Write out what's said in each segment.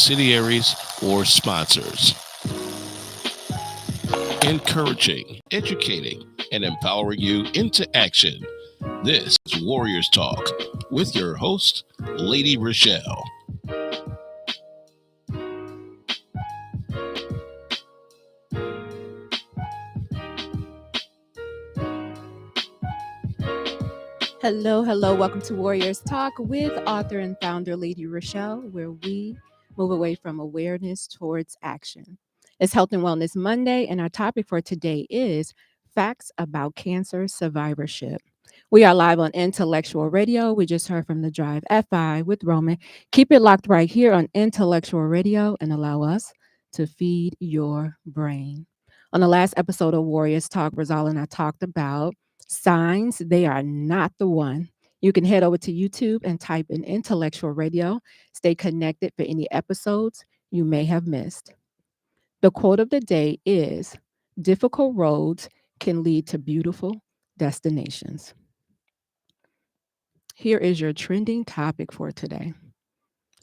subsidiaries, or sponsors. Encouraging, educating, and empowering you into action. This is Warriors Talk with your host, Lady ReShell. Hello. Welcome to Warriors Talk with author and founder Lady ReShell, where we move away from awareness towards action. It's Health and Wellness Monday, and our topic for today is facts about cancer survivorship. We are live on Intellectual Radio. We just heard from the Drive FI with Roman. Keep it locked right here on Intellectual Radio and allow us to feed your brain. On the last episode of Warriors Talk, Rizal and I talked about signs they are not the one. You can head over to YouTube and type in Intellectual Radio. Stay connected for any episodes you may have missed. The quote of the day is, difficult roads can lead to beautiful destinations. Here is your trending topic for today.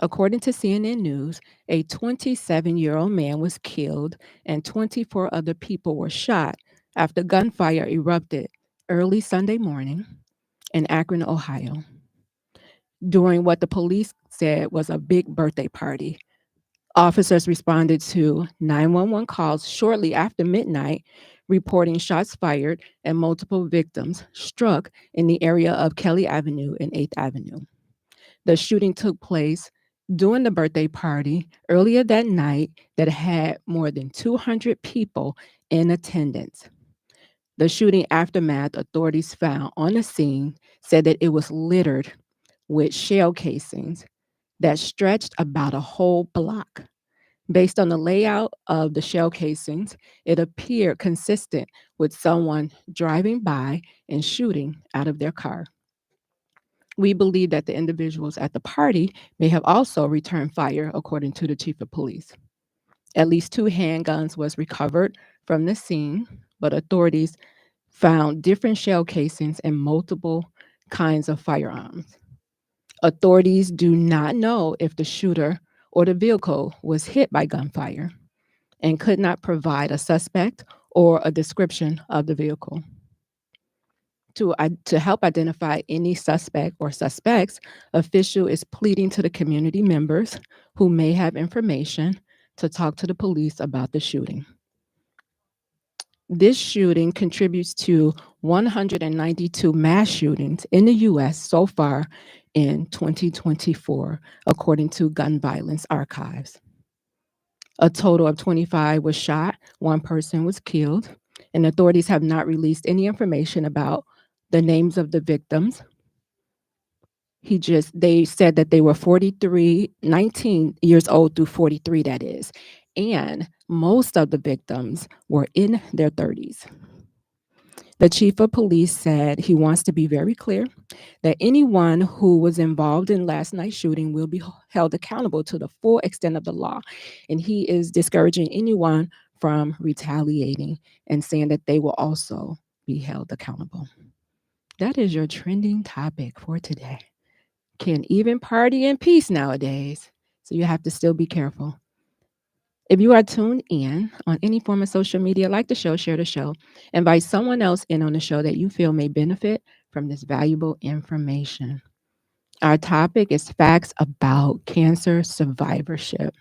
According to CNN News, a 27-year-old man was killed and 24 other people were shot after gunfire erupted early Sunday morning in Akron, Ohio, during what the police said was a big birthday party. Officers responded to 911 calls shortly after midnight, reporting shots fired and multiple victims struck in the area of Kelly Avenue and 8th Avenue. The shooting took place during the birthday party earlier that night that had more than 200 people in attendance. The shooting aftermath authorities found on the scene said that it was littered with shell casings that stretched about a whole block. Based on the layout of the shell casings, it appeared consistent with someone driving by and shooting out of their car. We believe that the individuals at the party may have also returned fire, according to the chief of police. At least 2 handguns was recovered from the scene, but authorities found different shell casings and multiple kinds of firearms. Authorities do not know if the shooter or the vehicle was hit by gunfire and could not provide a suspect or a description of the vehicle. To help identify any suspect or suspects, official is pleading to the community members who may have information to talk to the police about the shooting. This shooting contributes to 192 mass shootings in the U.S. so far in 2024, according to Gun Violence Archives. A total of 25 was shot, 1 person was killed, and authorities have not released any information about the names of the victims. They said that they were 19 years old through 43, that is. And most of the victims were in their 30s. The chief of police said he wants to be very clear that anyone who was involved in last night's shooting will be held accountable to the full extent of the law. And he is discouraging anyone from retaliating and saying that they will also be held accountable. That is your trending topic for today. Can't even party in peace nowadays, so you have to still be careful. If you are tuned in on any form of social media, like the show, share the show, invite someone else in on the show that you feel may benefit from this valuable information. Our topic is facts about cancer survivorship.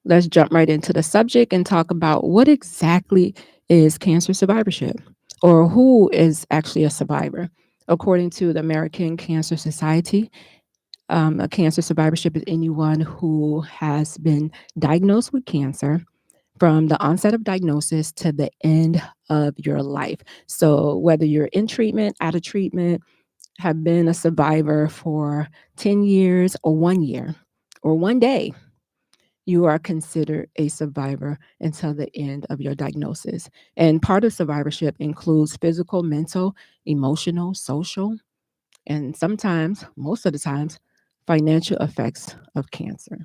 Let's jump right into the subject and talk about what exactly is cancer survivorship, or who is actually a survivor. According to the American Cancer Society, a cancer survivorship is anyone who has been diagnosed with cancer from the onset of diagnosis to the end of your life. So whether you're in treatment, out of treatment, have been a survivor for 10 years or 1 year or 1 day, you are considered a survivor until the end of your diagnosis. And part of survivorship includes physical, mental, emotional, social, and sometimes, most of the times, financial effects of cancer.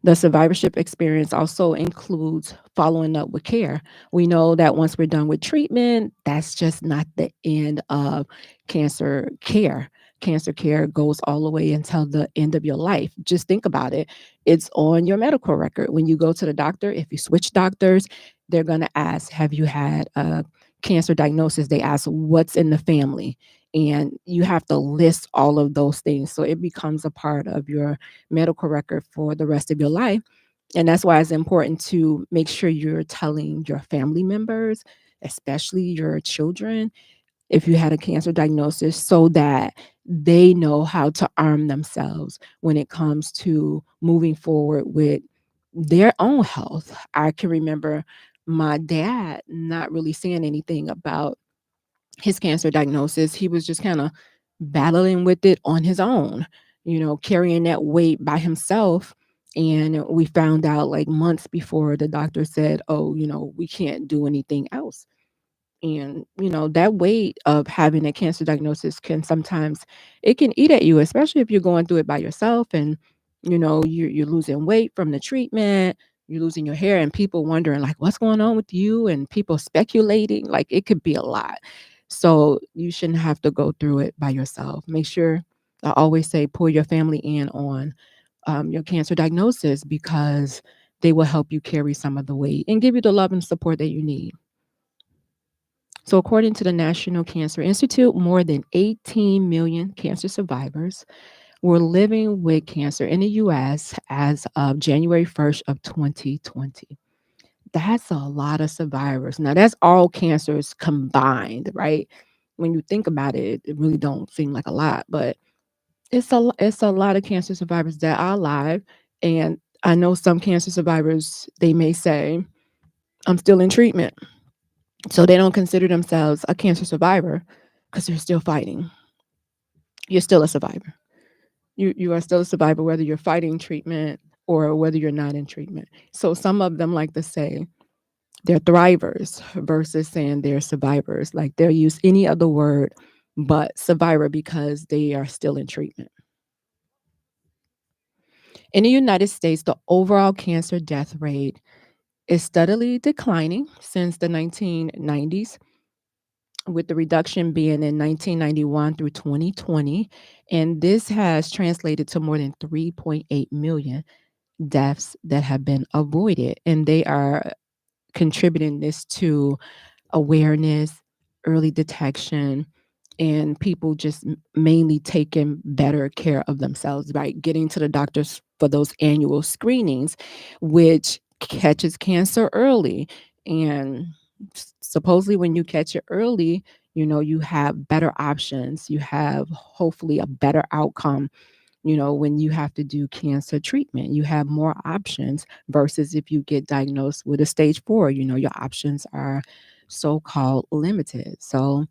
The survivorship experience also includes following up with care. We know that once we're done with treatment, that's just not the end of cancer care. cancer care goes all the way until the end of your life. Just think about it. It's on your medical record. When you go to the doctor, if you switch doctors, they're going to ask, have you had a cancer diagnosis? They ask, what's in the family? And you have to list all of those things. So it becomes a part of your medical record for the rest of your life. And that's why it's important to make sure you're telling your family members, especially your children, if you had a cancer diagnosis, so that they know how to arm themselves when it comes to moving forward with their own health. I can remember my dad not really saying anything about his cancer diagnosis. He was just kind of battling with it on his own, carrying that weight by himself. And we found out like months before the doctor said, oh, we can't do anything else. And that weight of having a cancer diagnosis can sometimes, it can eat at you, especially if you're going through it by yourself. And you're losing weight from the treatment, you're losing your hair, and people wondering like what's going on with you, and people speculating. Like, it could be a lot. So you shouldn't have to go through it by yourself. Make sure, I always say, pull your family in on your cancer diagnosis, because they will help you carry some of the weight and give you the love and support that you need. So, according to the National Cancer Institute, more than 18 million cancer survivors were living with cancer in the US as of January 1st of 2020. That's a lot of survivors. Now, that's all cancers combined, right? When you think about it, it really don't seem like a lot, but it's a lot of cancer survivors that are alive. And I know some cancer survivors, they may say, I'm still in treatment. So they don't consider themselves a cancer survivor because they're still fighting. You're still a survivor. You are still a survivor, whether you're fighting treatment or whether you're not in treatment. So some of them like to say they're thrivers versus saying they're survivors. Like, they'll use any other word but survivor because they are still in treatment. In the United States, the overall cancer death rate is steadily declining since the 1990s, with the reduction being in 1991 through 2020. And this has translated to more than 3.8 million deaths that have been avoided. And they are contributing this to awareness, early detection, and people just mainly taking better care of themselves, right? Getting to the doctors for those annual screenings, which catches cancer early. And supposedly, when you catch it early, you have better options. You have hopefully a better outcome. When you have to do cancer treatment, you have more options versus if you get diagnosed with a stage 4, your options are so-called limited. So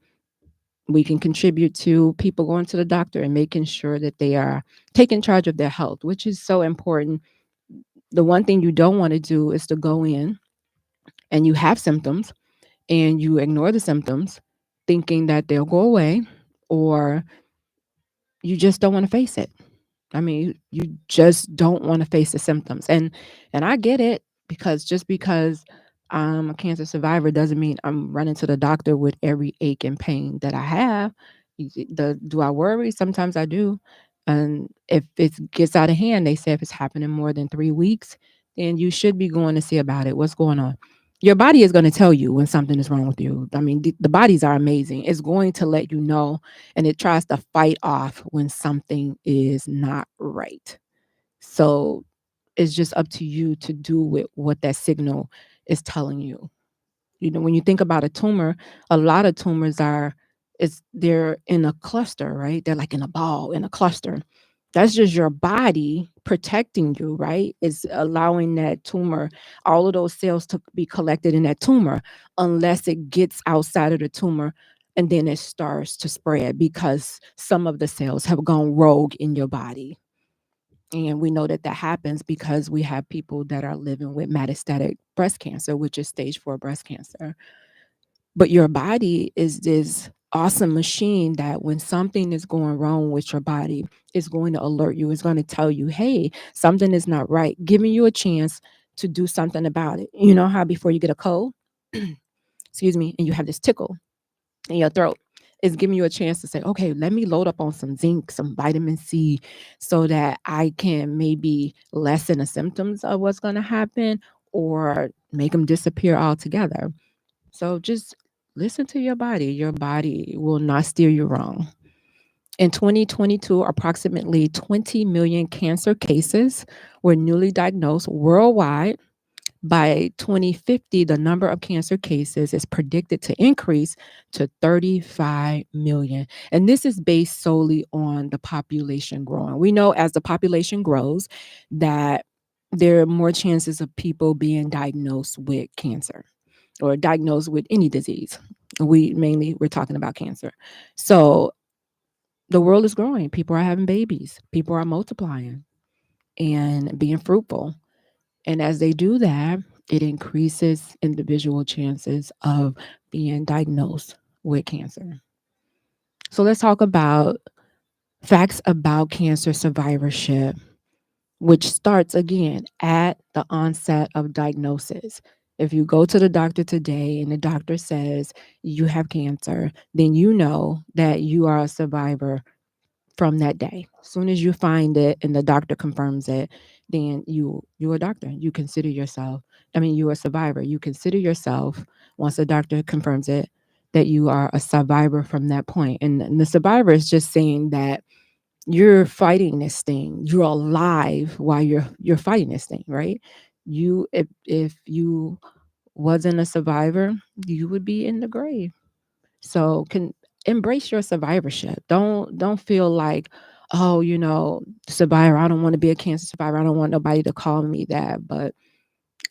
we can contribute to people going to the doctor and making sure that they are taking charge of their health, which is so important. The one thing you don't want to do is to go in and you have symptoms and you ignore the symptoms thinking that they'll go away, or you just don't want to face it. I mean, you just don't want to face the symptoms. And I get it, because just because I'm a cancer survivor doesn't mean I'm running to the doctor with every ache and pain that I have. Do I worry? Sometimes I do. And if it gets out of hand, they say if it's happening more than 3 weeks, then you should be going to see about it. What's going on? Your body is going to tell you when something is wrong with you. I mean, the bodies are amazing. It's going to let you know, and it tries to fight off when something is not right. So it's just up to you to do with what that signal is telling you. When you think about a tumor, a lot of tumors they're in a cluster, right? They're like in a ball, in a cluster. That's just your body protecting you, right? It's allowing that tumor, all of those cells to be collected in that tumor, unless it gets outside of the tumor and then it starts to spread because some of the cells have gone rogue in your body. And we know that that happens because we have people that are living with metastatic breast cancer, which is stage 4 breast cancer. But your body is this awesome machine that when something is going wrong with your body, it's going to alert you. It's going to tell you, hey, something is not right, giving you a chance to do something about it. You know how before you get a cold, excuse me, and you have this tickle in your throat, It's giving you a chance to say, okay, let me load up on some zinc, some vitamin C, so that I can maybe lessen the symptoms of what's going to happen or make them disappear altogether. So just listen to your body. Your body will not steer you wrong. In 2022, approximately 20 million cancer cases were newly diagnosed worldwide. By 2050, the number of cancer cases is predicted to increase to 35 million. And this is based solely on the population growing. We know as the population grows that there are more chances of people being diagnosed with cancer or diagnosed with any disease. We're talking about cancer. So the world is growing. People are having babies. People are multiplying and being fruitful. And as they do that, it increases individual chances of being diagnosed with cancer. So let's talk about facts about cancer survivorship, which starts again at the onset of diagnosis. If you go to the doctor today and the doctor says you have cancer, then you know that you are a survivor from that day. As soon as you find it and the doctor confirms it, then you're a doctor. You consider yourself, you're a survivor. You consider yourself, once the doctor confirms it, that you are a survivor from that point. And the survivor is just saying that you're fighting this thing. You're alive while you're fighting this thing, right? If you wasn't a survivor, you would be in the grave. So can embrace your survivorship. Don't feel like, oh, survivor, I don't want to be a cancer survivor. I don't want nobody to call me that. But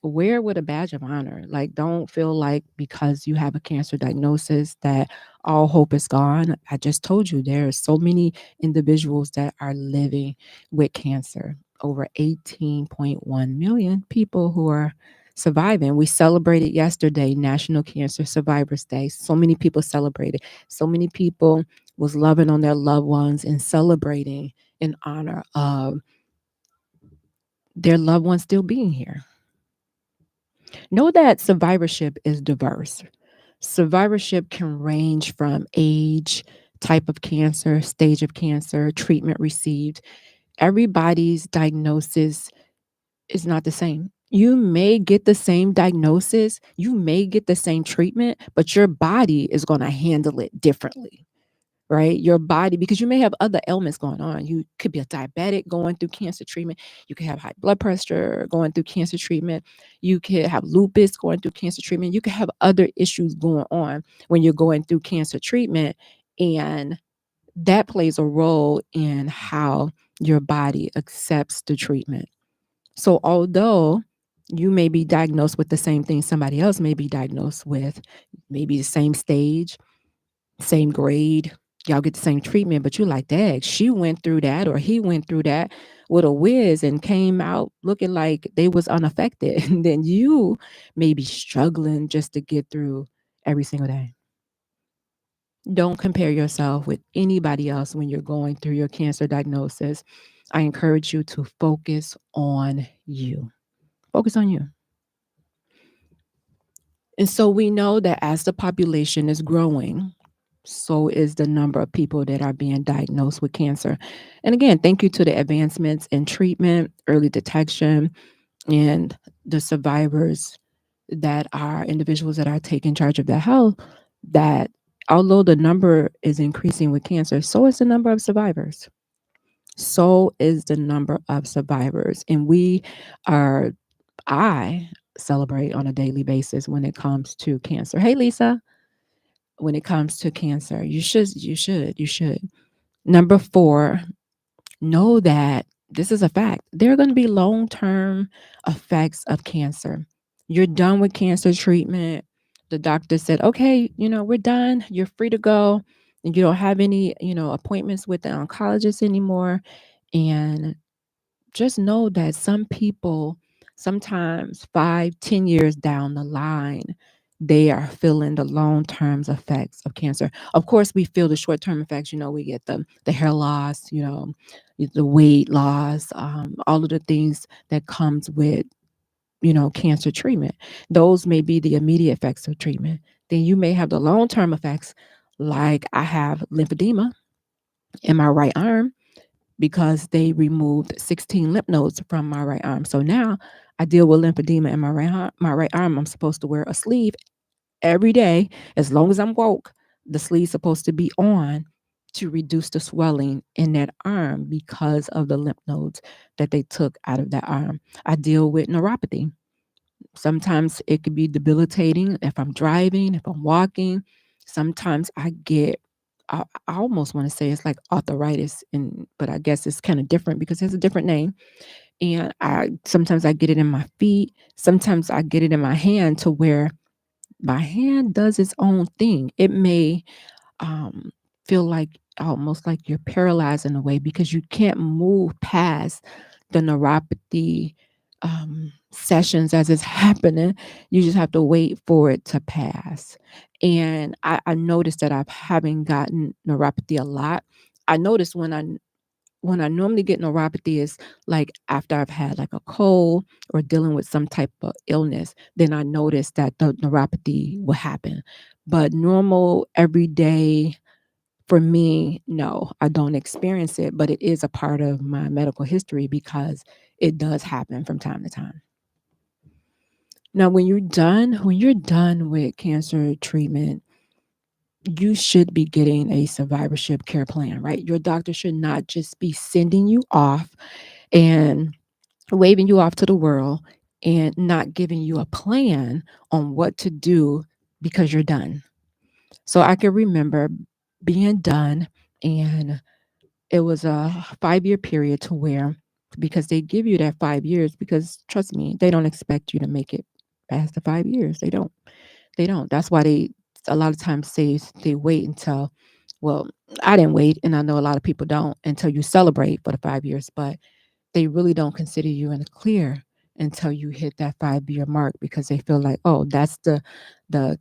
wear with a badge of honor. Like, don't feel like because you have a cancer diagnosis that all hope is gone. I just told you there are so many individuals that are living with cancer. Over 18.1 million people who are surviving. We celebrated yesterday National Cancer Survivors Day. So many people celebrated. So many people was loving on their loved ones and celebrating in honor of their loved ones still being here. Know that survivorship is diverse. Survivorship can range from age, type of cancer, stage of cancer, treatment received. Everybody's diagnosis is not the same. You may get the same diagnosis, you may get the same treatment, but your body is going to handle it differently. Right? Your body, because you may have other ailments going on. You could be a diabetic going through cancer treatment. You could have high blood pressure going through cancer treatment. You could have lupus going through cancer treatment. You could have other issues going on when you're going through cancer treatment. And that plays a role in how your body accepts the treatment. So although you may be diagnosed with the same thing somebody else may be diagnosed with, maybe the same stage, same grade, y'all get the same treatment, but you like, dang, she went through that or he went through that with a whiz and came out looking like they was unaffected. And then you may be struggling just to get through every single day. Don't compare yourself with anybody else when you're going through your cancer diagnosis. I encourage you to focus on you. Focus on you. And so we know that as the population is growing, so is the number of people that are being diagnosed with cancer. And again, thank you to the advancements in treatment, early detection, and the survivors that are individuals that are taking charge of their health, that although the number is increasing with cancer, so is the number of survivors. So is the number of survivors. And I celebrate on a daily basis when it comes to cancer. Hey, Lisa. When it comes to cancer, you should. Number 4, know that this is a fact. There are going to be long-term effects of cancer. You're done with cancer treatment. The doctor said, okay, we're done. You're free to go. And you don't have any, appointments with the oncologist anymore. And just know that some people, sometimes 5-10 years down the line, they are feeling the long-term effects of cancer. Of course, we feel the short-term effects. We get the hair loss, the weight loss, all of the things that comes with, cancer treatment. Those may be the immediate effects of treatment. Then you may have the long-term effects Like I have lymphedema in my right arm because they removed 16 lymph nodes from my right arm. So now I deal with lymphedema in my right arm. I'm supposed to wear a sleeve every day as long as I'm woke. The sleeve's supposed to be on to reduce the swelling in that arm because of the lymph nodes that they took out of that arm. I deal with neuropathy. Sometimes it could be debilitating if I'm driving, if I'm walking. Sometimes I almost want to say it's like arthritis, but I guess it's kind of different because it has a different name. And I sometimes I get it in my feet. Sometimes I get it in my hand to where my hand does its own thing. It may um, feel like almost like you're paralyzed in a way because you can't move past the neuropathy sessions as it's happening. You just have to wait for it to pass. And I noticed that I've having gotten neuropathy a lot. I noticed when I normally get neuropathy is like after I've had like a cold or dealing with some type of illness, then I notice that the neuropathy will happen. But normal everyday for me, no, I don't experience it, but it is a part of my medical history because it does happen from time to time. Now, when you're done with cancer treatment, you should be getting a survivorship care plan, right? Your doctor should not just be sending you off and waving you off to the world and not giving you a plan on what to do because you're done. So I can remember being done, and it was a 5-year period to where, because they give you that 5 years, because trust me, they don't expect you to make it past the 5 years. They don't. That's why they a lot of times say they wait until, well, I didn't wait, and I know a lot of people don't until you celebrate for the 5 years, but they really don't consider you in the clear until you hit that 5-year mark because they feel like, oh, that's the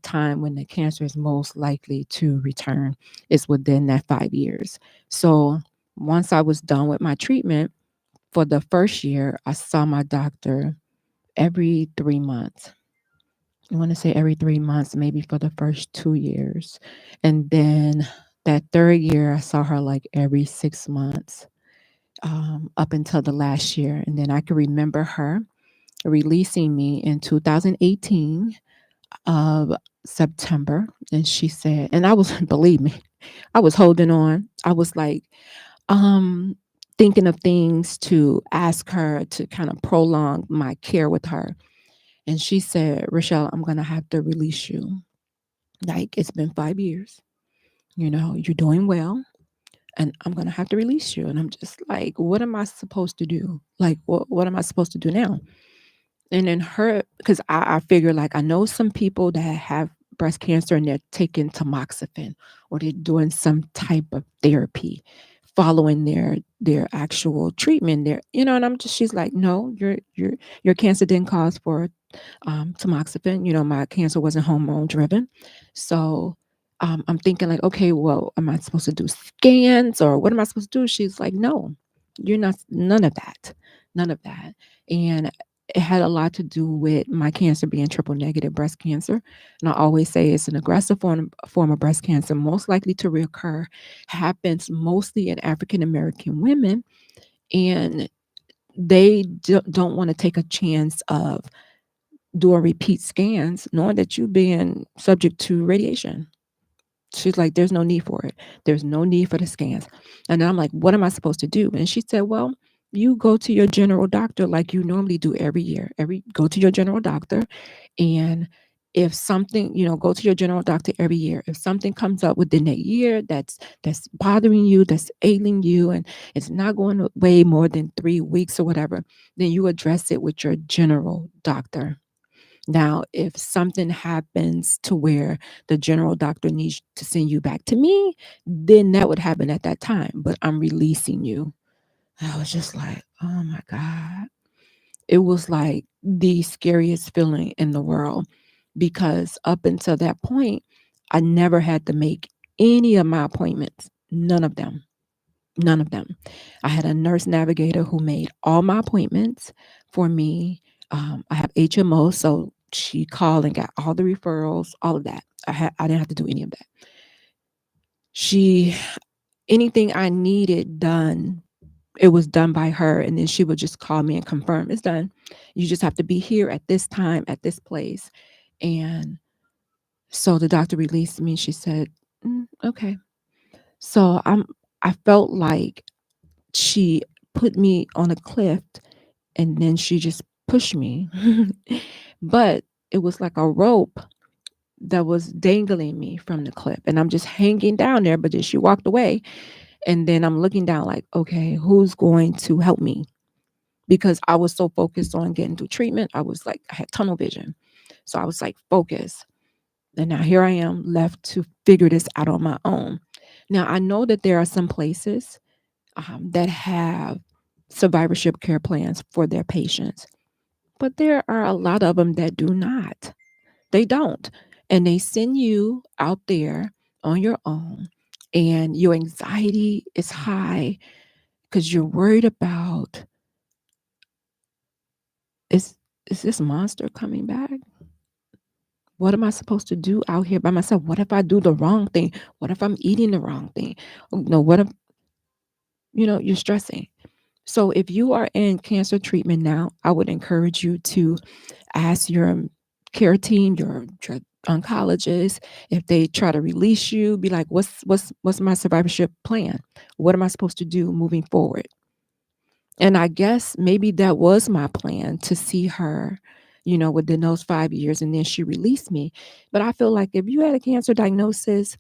time when the cancer is most likely to return is within that 5 years. So once I was done with my treatment for the first year, I saw my doctor every 3 months. I want to say every 3 months, maybe for the first 2 years. And then that third year, I saw her like every 6 months, up until the last year. And then I can remember her releasing me in 2018 of September. And she said, and I was, believe me, I was holding on. I was like, um, thinking of things to ask her to kind of prolong my care with her. And she said, "Rochelle, I'm going to have to release you. Like, it's been 5 years. You're doing well, and I'm going to have to release you." And I'm just like, what am I supposed to do? Like, what am I supposed to do now? And then because I figure, like, I know some people that have breast cancer and they're taking tamoxifen or they're doing some type of therapy following their actual treatment there, and she's like, no, your cancer didn't cause for tamoxifen. My cancer wasn't hormone driven. So I'm thinking like, okay, well, am I supposed to do scans or what am I supposed to do? She's like, no, you're not, none of that, none of that. And it had a lot to do with my cancer being triple negative breast cancer. And I always say it's an aggressive form of breast cancer, most likely to reoccur, happens mostly in African American women. And they don't want to take a chance of doing repeat scans, knowing that you're being subject to radiation. She's like, there's no need for it. There's no need for the scans. And then I'm like, what am I supposed to do? And she said, well, you go to your general doctor like you normally do every year. Go to your general doctor, and if something, go to your general doctor every year. If something comes up within that year that's bothering you, that's ailing you, and it's not going away more than 3 weeks or whatever, then you address it with your general doctor. Now, if something happens to where the general doctor needs to send you back to me, then that would happen at that time. But I'm releasing you. I was just like, oh my God. It was like the scariest feeling in the world because up until that point, I never had to make any of my appointments. None of them. None of them. I had a nurse navigator who made all my appointments for me. I have HMO, so she called and got all the referrals, all of that. I didn't have to do any of that. She anything I needed done, it was done by her, and then she would just call me and confirm it's done. You just have to be here at this time at this place. And so the doctor released me. She said, okay. So I felt like she put me on a cliff and then she just pushed me. But it was like a rope that was dangling me from the cliff, and I'm just hanging down there. But then she walked away, and then I'm looking down like, okay, who's going to help me? Because I was so focused on getting through treatment. I was like, I had tunnel vision. So I was like, focus. And now here I am left to figure this out on my own. Now I know that there are some places that have survivorship care plans for their patients, but there are a lot of them that do not. They don't. And they send you out there on your own, and your anxiety is high because you're worried about, is is this monster coming back? What am I supposed to do out here by myself? What if I do the wrong thing? What if I'm eating the wrong thing? No, what if, you're stressing. So if you are in cancer treatment now, I would encourage you to ask your care team, your oncologist, if they try to release you, be like, what's my survivorship plan? What am I supposed to do moving forward? And I guess maybe that was my plan, to see her, within those 5 years, and then she released me. But I feel like if you had a cancer diagnosis,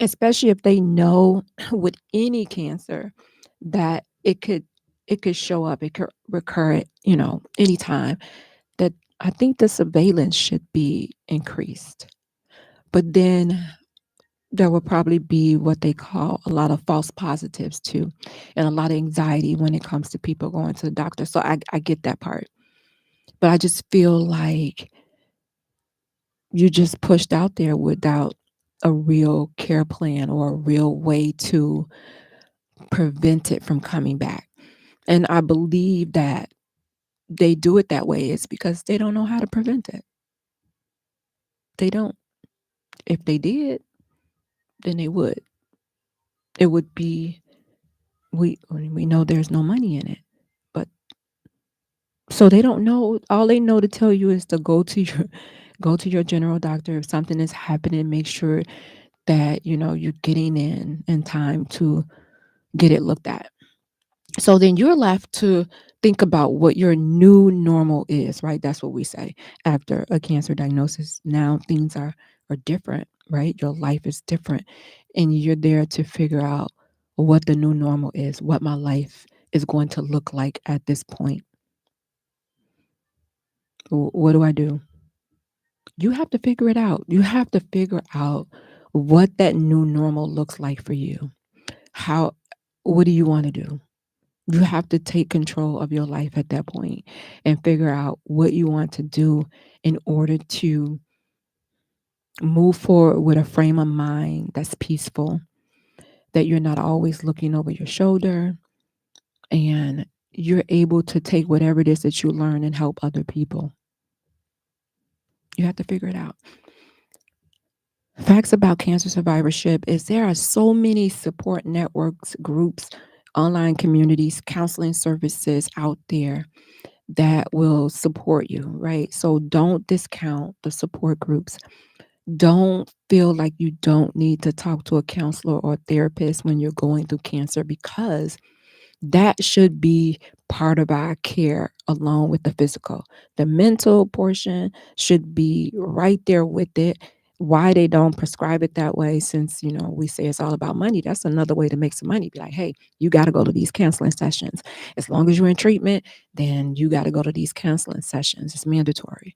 especially if they know with any cancer that it could show up, it could recur at, anytime, that I think the surveillance should be increased. But then there will probably be what they call a lot of false positives too, and a lot of anxiety when it comes to people going to the doctor. So I get that part. But I just feel like you just pushed out there without a real care plan or a real way to prevent it from coming back. And I believe that they do it that way is because they don't know how to prevent it. They don't. If they did, then they would. It would be, we know there's no money in it. But so they don't know. All they know to tell you is to go to your general doctor. If something is happening, make sure that you're getting in time to get it looked at. So then you're left to think about what your new normal is, right? That's what we say after a cancer diagnosis. Now things are different, right? Your life is different. And you're there to figure out what the new normal is, what my life is going to look like at this point. What do I do? You have to figure it out. You have to figure out what that new normal looks like for you. How, what do you want to do? You have to take control of your life at that point and figure out what you want to do in order to move forward with a frame of mind that's peaceful, that you're not always looking over your shoulder, and you're able to take whatever it is that you learn and help other people. You have to figure it out. Facts about cancer survivorship is there are so many support networks, groups, online communities, counseling services out there that will support you, right? So don't discount the support groups. Don't feel like you don't need to talk to a counselor or a therapist when you're going through cancer, because that should be part of our care along with the physical. The mental portion should be right there with it. Why they don't prescribe it that way, since we say it's all about money, that's another way to make some money. Be like, hey, you got to go to these counseling sessions. As long as you're in treatment, then you got to go to these counseling sessions. It's mandatory.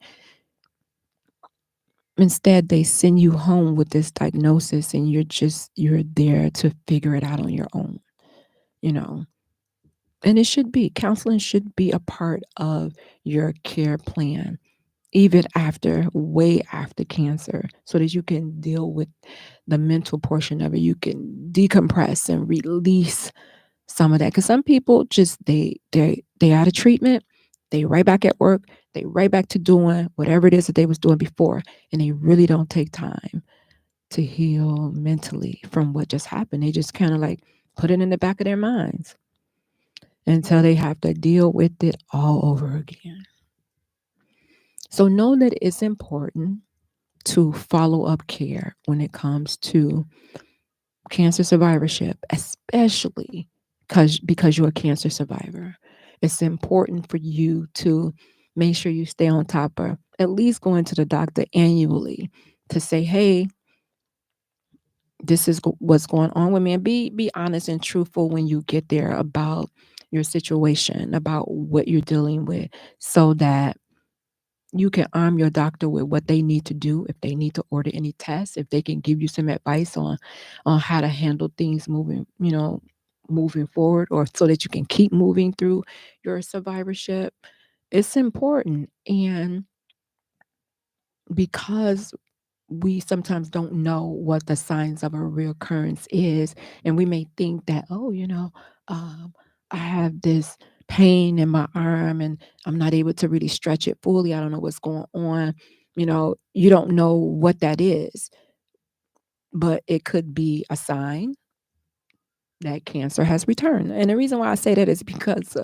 Instead, they send you home with this diagnosis, and you're there to figure it out on your own, you know. And it should be, counseling should be a part of your care plan, even after, way after cancer, so that you can deal with the mental portion of it. You can decompress and release some of that. Because some people just, they out of treatment, they right back at work, they right back to doing whatever it is that they was doing before, and they really don't take time to heal mentally from what just happened. They just kind of like put it in the back of their minds until they have to deal with it all over again. So know that it's important to follow up care when it comes to cancer survivorship, especially because you're a cancer survivor. It's important for you to make sure you stay on top of at least going to the doctor annually to say, hey, this is what's going on with me, and be honest and truthful when you get there about your situation, about what you're dealing with, so that you can arm your doctor with what they need to do, if they need to order any tests, if they can give you some advice on how to handle things moving forward, or so that you can keep moving through your survivorship. It's important. And because we sometimes don't know what the signs of a reoccurrence is, and we may think that, oh, um, I have this pain in my arm and I'm not able to really stretch it fully. I don't know what's going on. You don't know what that is, but it could be a sign that cancer has returned. And the reason why I say that is because,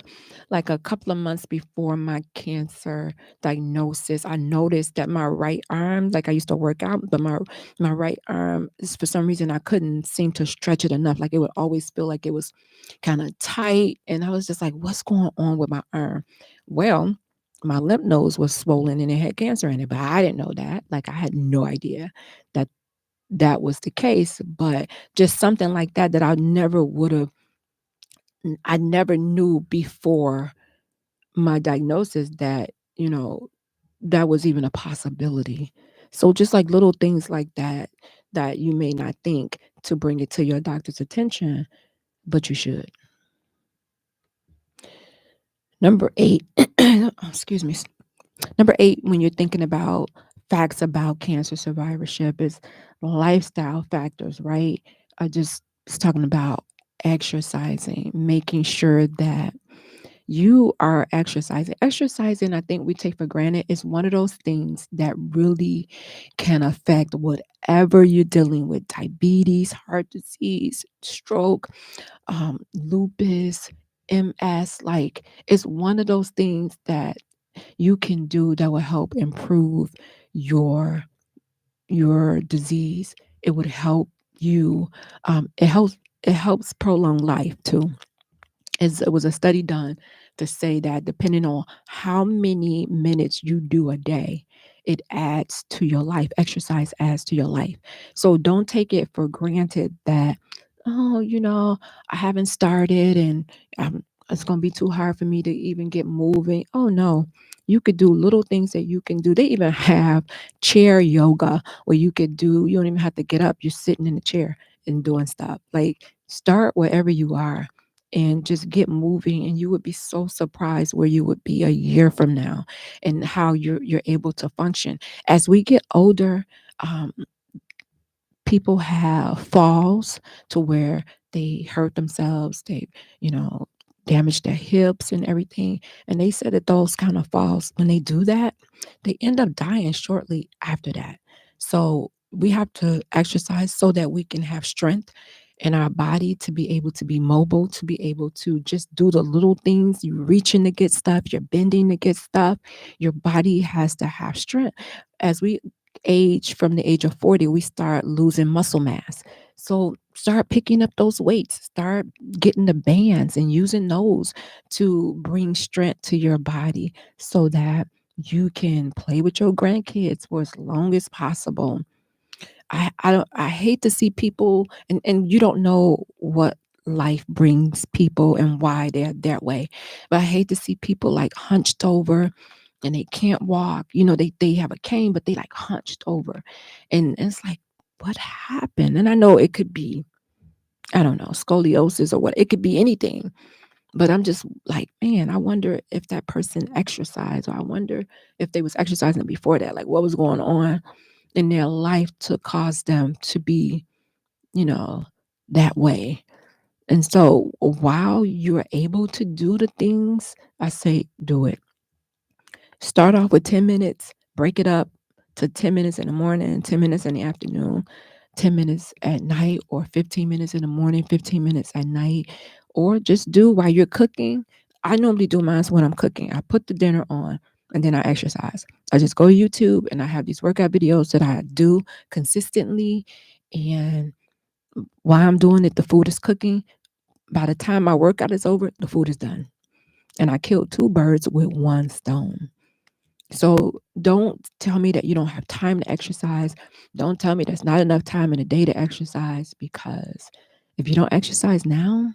like a couple of months before my cancer diagnosis, I noticed that my right arm, like I used to work out, but my right arm, for some reason, I couldn't seem to stretch it enough. Like it would always feel like it was kind of tight. And I was just like, what's going on with my arm? Well, my lymph nodes was swollen and it had cancer in it, but I didn't know that. Like I had no idea that that was the case, but just something like that I never would have, I never knew before my diagnosis that, that was even a possibility. So just like little things like that you may not think to bring it to your doctor's attention, but you should. Number 8, excuse me. Number 8, when you're thinking about facts about cancer survivorship, is lifestyle factors, right? I just was talking about exercising, making sure that you are exercising. Exercising, I think we take for granted, is one of those things that really can affect whatever you're dealing with: diabetes, heart disease, stroke, lupus, MS. Like, it's one of those things that you can do that will help improve your disease. It would help you. It helps prolong life too. It was a study done to say that depending on how many minutes you do a day, it adds to your life. Exercise adds to your life. So don't take it for granted that, oh, I haven't started and it's going to be too hard for me to even get moving. Oh, no. You could do little things that you can do. They even have chair yoga where you don't even have to get up. You're sitting in the chair and doing stuff. Like, start wherever you are and just get moving, and you would be so surprised where you would be a year from now and how you're able to function. As we get older, um, people have falls to where they hurt themselves, they you know damage their hips and everything, and they said that those kind of falls, when they do that, they end up dying shortly after that. So we have to exercise so that we can have strength in our body to be able to be mobile, to be able to just do the little things. You're reaching to get stuff, you're bending to get stuff. Your body has to have strength. As we age, from the age of 40, we start losing muscle mass. So start picking up those weights, start getting the bands and using those to bring strength to your body so that you can play with your grandkids for as long as possible. I hate to see people, and you don't know what life brings people and why they're that way. But I hate to see people like hunched over and they can't walk. They have a cane, but they like hunched over. And it's like, what happened? And I know it could be, I don't know, scoliosis or what. It could be anything. But I'm just like, man, I wonder if that person exercised, or I wonder if they was exercising before that. Like, what was going on in their life to cause them to be, you know, that way. And so while you're able to do the things, I say do it. Start off with 10 minutes, break it up to 10 minutes in the morning and 10 minutes in the afternoon. 10 minutes at night, or 15 minutes in the morning, 15 minutes at night, or just do while you're cooking. I normally do mine when I'm cooking. I put the dinner on and then I exercise. I just go to YouTube and I have these workout videos that I do consistently. And while I'm doing it, the food is cooking. By the time my workout is over, the food is done. And I killed two birds with one stone. So don't tell me that you don't have time to exercise. Don't tell me there's not enough time in a day to exercise, because if you don't exercise now,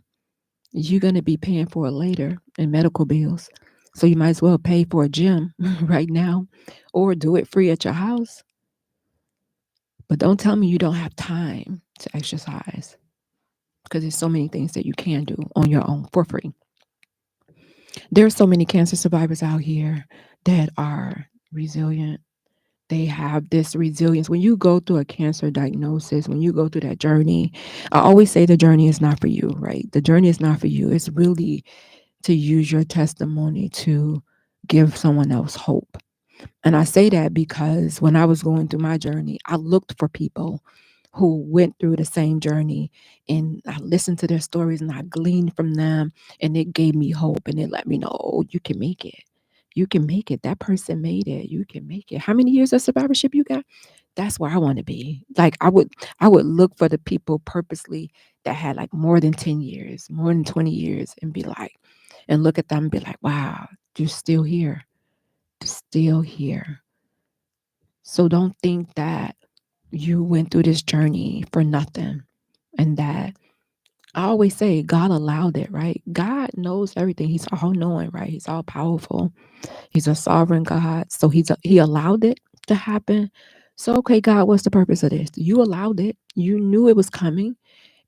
you're going to be paying for it later in medical bills. So you might as well pay for a gym right now, or do it free at your house. But don't tell me you don't have time to exercise, because there's so many things that you can do on your own for free. There are so many cancer survivors out here that are resilient. They have this resilience. When you go through a cancer diagnosis, when you go through that journey, I always say the journey is not for you, right? The journey is not for you. It's really to use your testimony to give someone else hope. And I say that because when I was going through my journey, I looked for people who went through the same journey, and I listened to their stories and I gleaned from them, and it gave me hope, and it let me know, oh, you can make it. You can make it. That person made it. You can make it. How many years of survivorship you got? That's where I want to be. Like I would look for the people purposely that had like more than 10 years, more than 20 years, and be like, and look at them and be like, wow, you're still here. Still here. So don't think that you went through this journey for nothing. And that I always say God allowed it, right? God knows everything. He's all knowing, right? He's all powerful. He's a sovereign God. So he allowed it to happen. So okay, God, what's the purpose of this? You allowed it. You knew it was coming,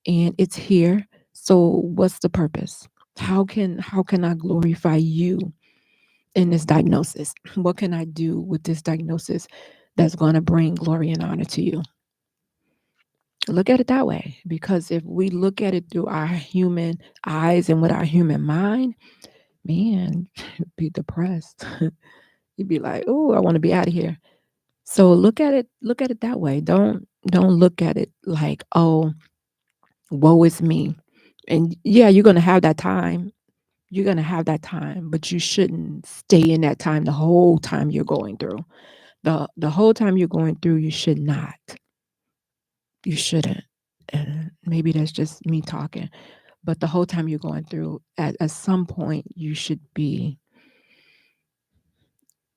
and it's here. So what's the purpose? How can I glorify you in this diagnosis? What can I do with this diagnosis that's going to bring glory and honor to you? Look at it that way, because if we look at it through our human eyes and with our human mind, man, you'd be depressed. You'd be like, oh, I want to be out of here. So look at it that way. Don't look at it like, oh, woe is me. And yeah, you're gonna have that time. You're gonna have that time, but you shouldn't stay in that time the whole time you're going through. The whole time you're going through, you should not. You shouldn't. And maybe that's just me talking. But the whole time you're going through, at some point, you should be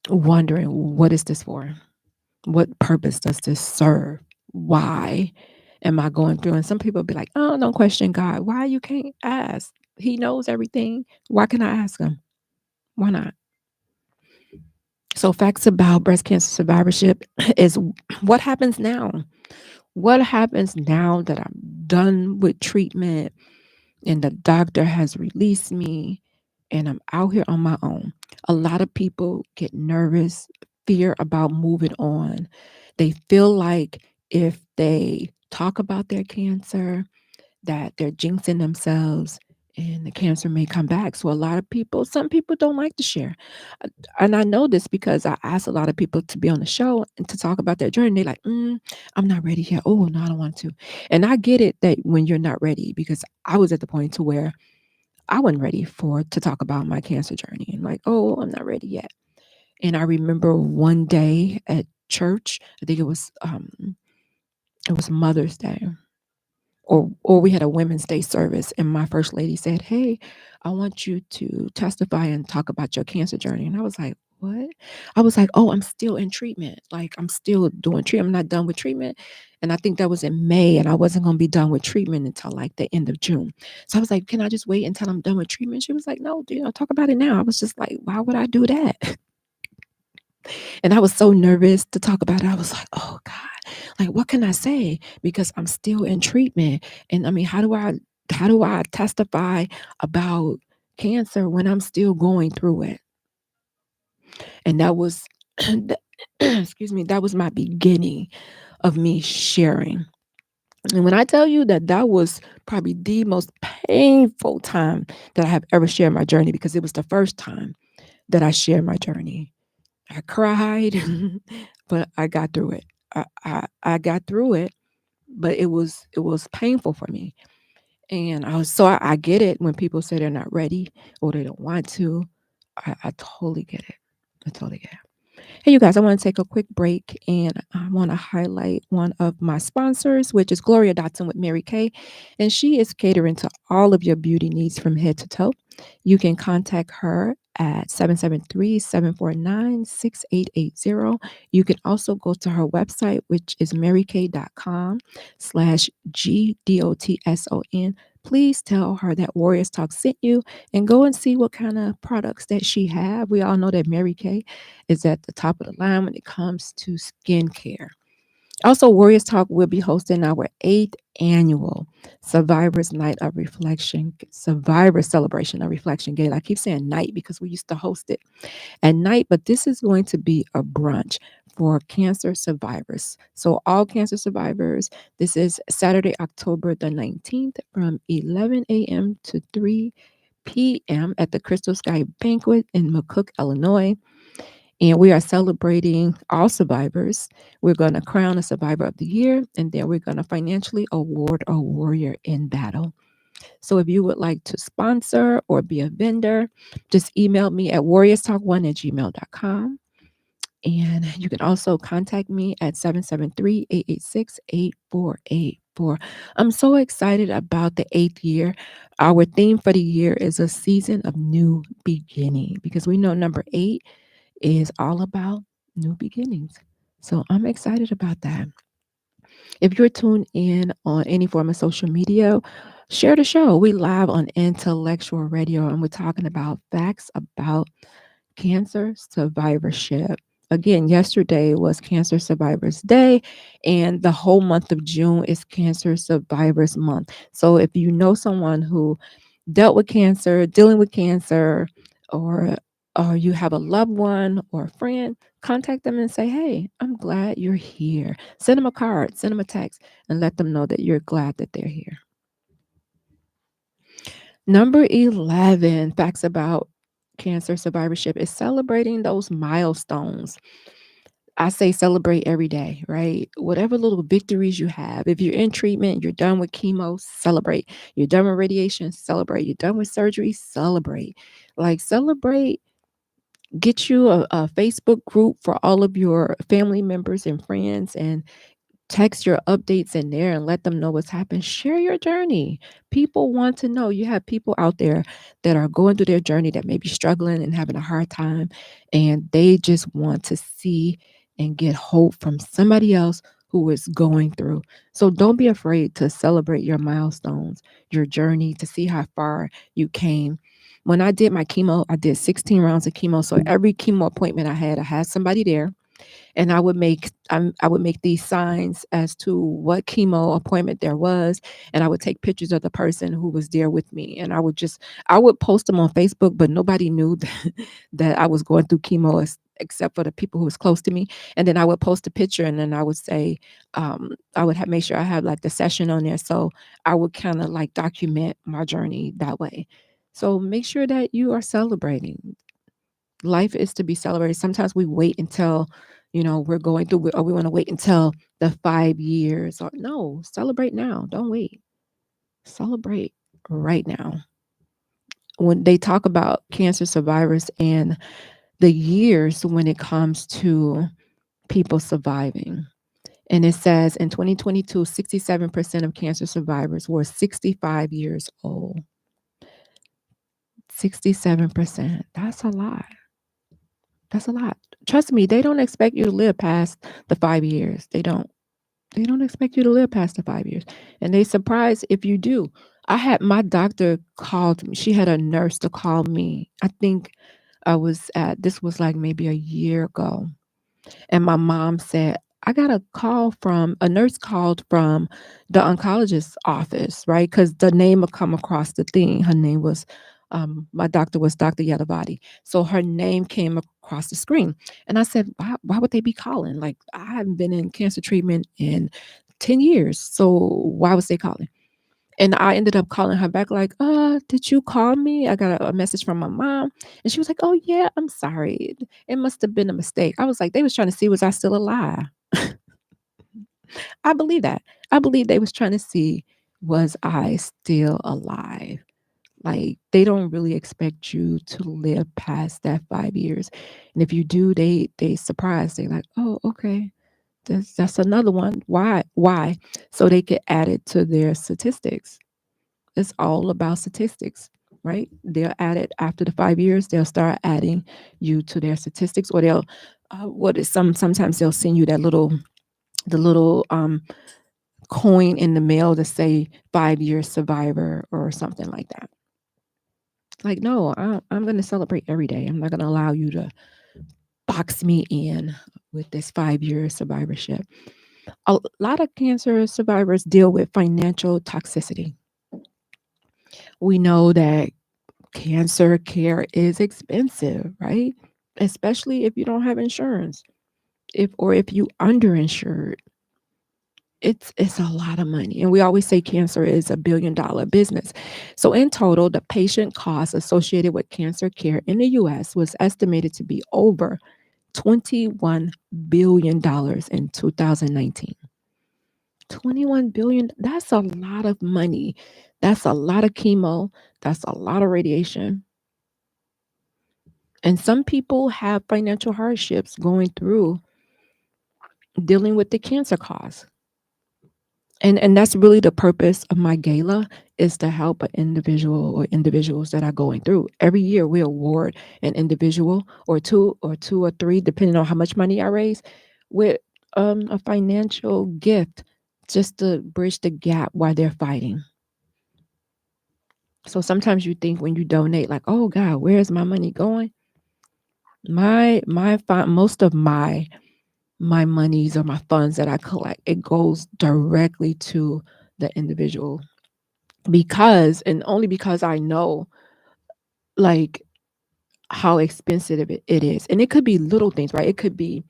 wondering, what is this for? What purpose does this serve? Why am I going through? And some people be like, oh, don't question God. Why you can't ask? He knows everything. Why can I ask him? Why not? So facts about breast cancer survivorship is what happens now. What happens now that I'm done with treatment and the doctor has released me and I'm out here on my own? A lot of people get nervous, fear about moving on. They feel like if they talk about their cancer, that they're jinxing themselves and the cancer may come back. So a lot of people, some people don't like to share. And I know this because I asked a lot of people to be on the show and to talk about their journey. They're like, I'm not ready yet. Oh, no, I don't want to. And I get it that when you're not ready, because I was at the point to where I wasn't ready to talk about my cancer journey. And like, oh, I'm not ready yet. And I remember one day at church, I think it was Mother's Day, or we had a Women's Day service, and my first lady said, hey, I want you to testify and talk about your cancer journey. And I was like, what? I was like, oh, I'm still in treatment. Like, I'm still doing treatment. I'm not done with treatment. And I think that was in May, and I wasn't going to be done with treatment until like the end of June. So I was like, can I just wait until I'm done with treatment? She was like, no, talk about it now. I was just like, why would I do that? And I was so nervous to talk about it. I was like, oh God, like, what can I say? Because I'm still in treatment. And I mean, how do I testify about cancer when I'm still going through it? And that was excuse me, that was my beginning of me sharing. And when I tell you that that was probably the most painful time that I have ever shared my journey, because it was the first time that I shared my journey. I cried, but I got through it. I got through it, but it was painful for me. And I get it when people say they're not ready or they don't want to. I totally get it. I totally get it. Hey, you guys, I want to take a quick break and I want to highlight one of my sponsors, which is Gloria Dotson with Mary Kay. And she is catering to all of your beauty needs from head to toe. You can contact her at 773-749-6880. You can also go to her website, which is marykay.com/GDOTSON. Please tell her that Warriors Talk sent you and go and see what kind of products that she have. We all know that Mary Kay is at the top of the line when it comes to skincare. Also, Warriors Talk will be hosting our 8th annual Survivors Night of Reflection, Survivor Celebration of Reflection Gala. I keep saying night because we used to host it at night, but this is going to be a brunch for cancer survivors. So, all cancer survivors, this is Saturday, October the 19th from 11 a.m. to 3 p.m. at the Crystal Sky Banquet in McCook, Illinois. And we are celebrating all survivors. We're going to crown a survivor of the year, and then we're going to financially award a warrior in battle. So if you would like to sponsor or be a vendor, just email me at warriorstalk1@gmail.com. And you can also contact me at 773-886-8484. I'm so excited about the 8th year. Our theme for the year is a season of new beginning because we know number 8 is all about new beginnings. So I'm excited about that. If you're tuned in on any form of social media, share the show. We live on Intellectual Radio and we're talking about facts about cancer survivorship. Again, yesterday was Cancer Survivors Day, and the whole month of June is Cancer Survivors Month. So if you know someone who dealt with cancer, dealing with cancer, or you have a loved one or a friend, contact them and say, "Hey, I'm glad you're here." Send them a card, send them a text, and let them know that you're glad that they're here. Number 11, facts about cancer survivorship is celebrating those milestones. I say celebrate every day, right? Whatever little victories you have. If you're in treatment, you're done with chemo, celebrate. You're done with radiation, celebrate. You're done with surgery, celebrate. Like, celebrate. Get you a Facebook group for all of your family members and friends and text your updates in there and let them know what's happened. Share your journey. People want to know. You have people out there that are going through their journey that may be struggling and having a hard time, and they just want to see and get hope from somebody else who is going through. So don't be afraid to celebrate your milestones, your journey, to see how far you came. When I did my chemo, I did 16 rounds of chemo. So every chemo appointment I had somebody there, and I would make these signs as to what chemo appointment there was, and I would take pictures of the person who was there with me, and I would post them on Facebook, but nobody knew that I was going through chemo except for the people who was close to me. And then I would post a picture, and then I would say, I would make sure I had like the session on there, so I would kind of like document my journey that way. So make sure that you are celebrating. Life is to be celebrated. Sometimes we wait until, we're going through, or we want to wait until the 5 years. Or no, celebrate now. Don't wait. Celebrate right now. When they talk about cancer survivors and the years when it comes to people surviving, and it says in 2022, 67% of cancer survivors were 65 years old. 67%. That's a lot. That's a lot. Trust me, they don't expect you to live past the 5 years. They don't. They don't expect you to live past the 5 years. And they surprised if you do. I had my doctor called me. She had a nurse to call me. I think this was like maybe a year ago. And my mom said, I got a nurse called from the oncologist's office, right? Because the name would come across the thing. Her name was, my doctor was Dr. Yadavadi. So her name came across the screen. And I said, why would they be calling? Like, I haven't been in cancer treatment in 10 years. So why was they calling? And I ended up calling her back like, did you call me? I got a message from my mom. And she was like, oh, yeah, I'm sorry. It must have been a mistake. I was like, they was trying to see was I still alive. I believe that. I believe they was trying to see, was I still alive? Like, they don't really expect you to live past that 5 years. And if you do, they surprised. They like, oh, okay. That's another one. Why? Why? So they could add it to their statistics. It's all about statistics, right? They'll add it after the 5 years. They'll start adding you to their statistics, or they'll sometimes they'll send you the little coin in the mail to say 5 year survivor or something like that. Like, no, I'm going to celebrate every day. I'm not going to allow you to box me in with this 5 year survivorship. A lot of cancer survivors deal with financial toxicity. We know that cancer care is expensive, right? Especially if you don't have insurance. If you underinsured, it's a lot of money. And we always say cancer is $1 billion business. So in total, the patient costs associated with cancer care in the US was estimated to be over $21 billion in 2019. 21 billion, that's a lot of money. That's a lot of chemo. That's a lot of radiation. And some people have financial hardships going through dealing with the cancer cause. And that's really the purpose of my gala, is to help an individual or individuals that are going through. Every year we award an individual or two or three, depending on how much money I raise, with a financial gift just to bridge the gap while they're fighting. So sometimes you think when you donate, like, oh God, where's my money going? Most of my monies or my funds that I collect, it goes directly to the individual, because, and only because I know, like, how expensive it is. And it could be little things, right? It could be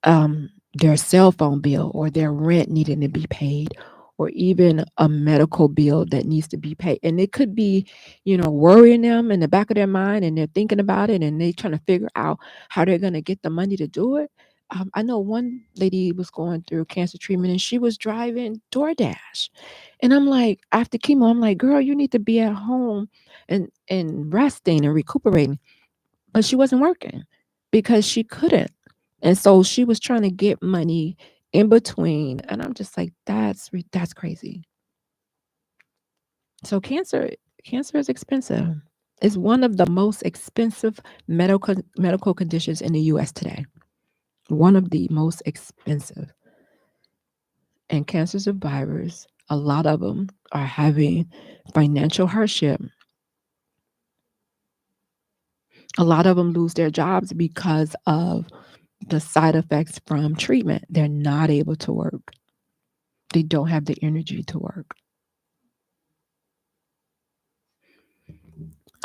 their cell phone bill or their rent needing to be paid, or even a medical bill that needs to be paid. And it could be, worrying them in the back of their mind, and they're thinking about it, and they trying to figure out how they're going to get the money to do it. I know one lady was going through cancer treatment, and she was driving DoorDash. And I'm like, after chemo, I'm like, girl, you need to be at home and resting and recuperating. But she wasn't working because she couldn't. And so she was trying to get money in between. And I'm just like, that's crazy. So cancer is expensive. It's one of the most expensive medical conditions in the US today. One of the most expensive. And cancer survivors, a lot of them are having financial hardship. A lot of them lose their jobs because of the side effects from treatment. They're not able to work. They don't have the energy to work.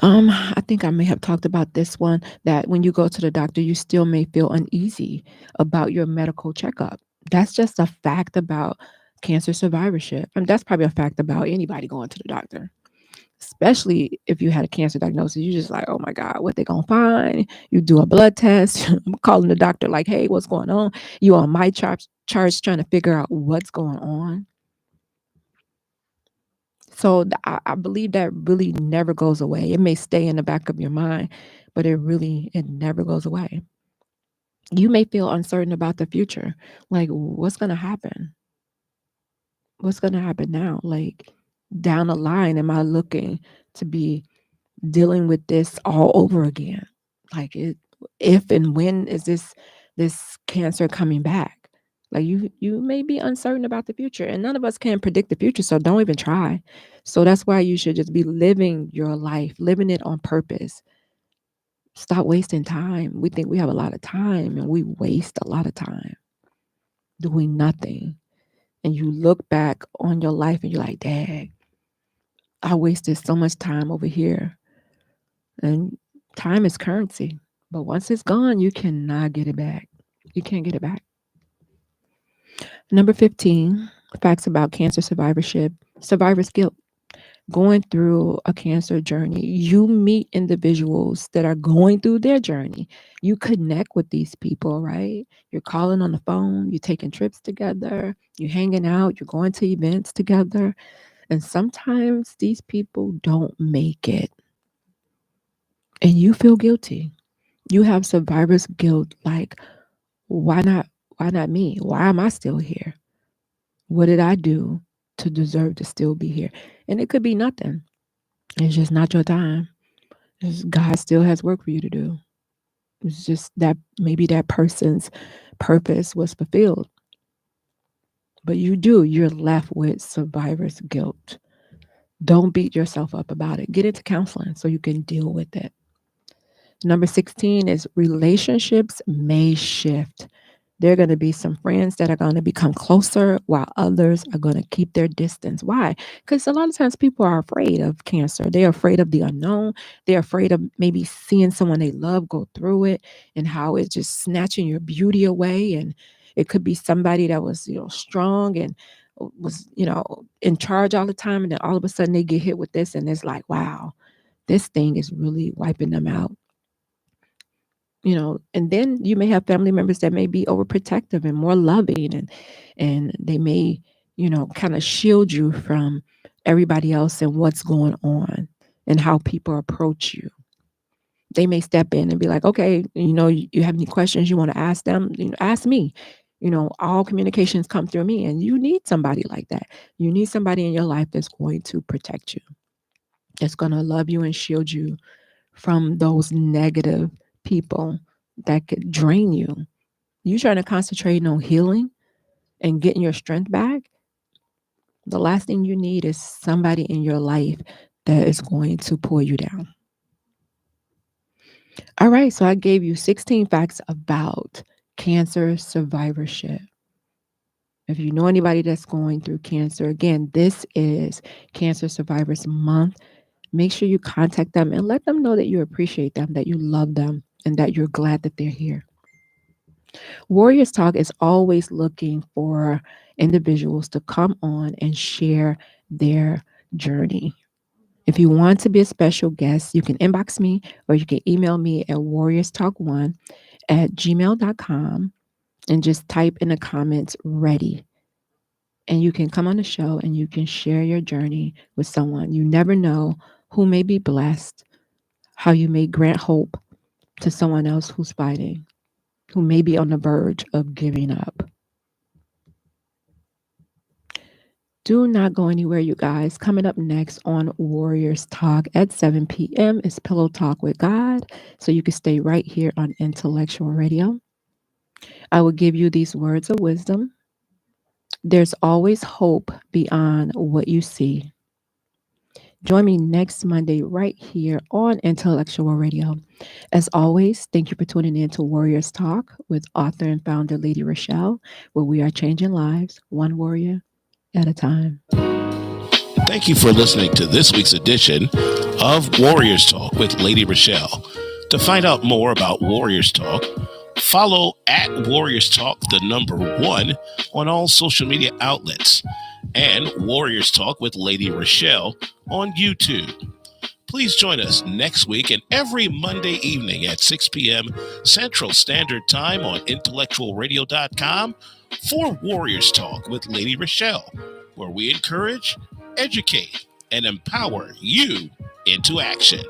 I think I may have talked about this one, that when you go to the doctor, you still may feel uneasy about your medical checkup. That's just a fact about cancer survivorship. And that's probably a fact about anybody going to the doctor. Especially if you had a cancer diagnosis, you're just like, oh my God, what they gonna find? You do a blood test. I'm calling the doctor like, hey, what's going on? You on my charts trying to figure out what's going on. So I believe that really never goes away. It may stay in the back of your mind, but it never goes away. You may feel uncertain about the future. Like, what's gonna happen? What's gonna happen now? Like, down the line, am I looking to be dealing with this all over again? Like, if and when is this cancer coming back? Like, you may be uncertain about the future, and none of us can predict the future, so don't even try. So that's why you should just be living your life, living it on purpose. Stop wasting time. We think we have a lot of time, and we waste a lot of time doing nothing. And you look back on your life and you're like, dang, I wasted so much time over here. And time is currency. But once it's gone, you cannot get it back. You can't get it back. Number 15, facts about cancer survivorship. Survivor's guilt. going through a cancer journey, you meet individuals that are going through their journey. You connect with these people, right? You're calling on the phone, you're taking trips together, you're hanging out, you're going to events together. And sometimes these people don't make it. And you feel guilty. You have survivor's guilt, like, why not? Why not me? Why am I still here? What did I do to deserve to still be here? And it could be nothing. It's just not your time. God still has work for you to do. It's just that maybe that person's purpose was fulfilled. But you're left with survivor's guilt. Don't beat yourself up about it. Get into counseling so you can deal with it. Number 16 is relationships may shift. There are going to be some friends that are going to become closer while others are going to keep their distance. Why? Because a lot of times people are afraid of cancer. They're afraid of the unknown. They're afraid of maybe seeing someone they love go through it and how it's just snatching your beauty away. And it could be somebody that was, strong and was, in charge all the time. And then all of a sudden they get hit with this and it's like, wow, this thing is really wiping them out. And then you may have family members that may be overprotective and more loving and they may, kind of shield you from everybody else and what's going on and how people approach you. They may step in and be like, okay, you have any questions you want to ask them, ask me. All communications come through me, and you need somebody like that. You need somebody in your life that's going to protect you, that's going to love you and shield you from those negative people that could drain you. You trying to concentrate on healing and getting your strength back. The last thing you need is somebody in your life that is going to pull you down. All right, so I gave you 16 facts about cancer survivorship. If you know anybody that's going through cancer, again, this is Cancer Survivors Month. Make sure you contact them and let them know that you appreciate them, that you love them, and that you're glad that they're here. Warriors Talk is always looking for individuals to come on and share their journey. If you want to be a special guest, you can inbox me or you can email me at warriorstalk1@gmail.com and just type in the comments ready. And you can come on the show and you can share your journey with someone. You never know who may be blessed, how you may grant hope to someone else who's fighting, who may be on the verge of giving up. Do not go anywhere, you guys. Coming up next on Warriors Talk at 7 p.m. is Pillow Talk with God. So you can stay right here on Intellectual Radio. I will give you these words of wisdom. There's always hope beyond what you see. Join me next Monday right here on Intellectual Radio. As always, thank you for tuning in to Warriors Talk with author and founder Lady ReShell, where we are changing lives one warrior at a time. Thank you for listening to this week's edition of Warriors Talk with Lady ReShell. To find out more about Warriors Talk, follow at Warriors Talk, the number 1, on all social media outlets, and Warriors Talk with Lady ReShell on YouTube. Please join us next week and every Monday evening at 6 p.m. Central Standard Time on IntellectualRadio.com for Warriors Talk with Lady ReShell, where we encourage, educate, and empower you into action.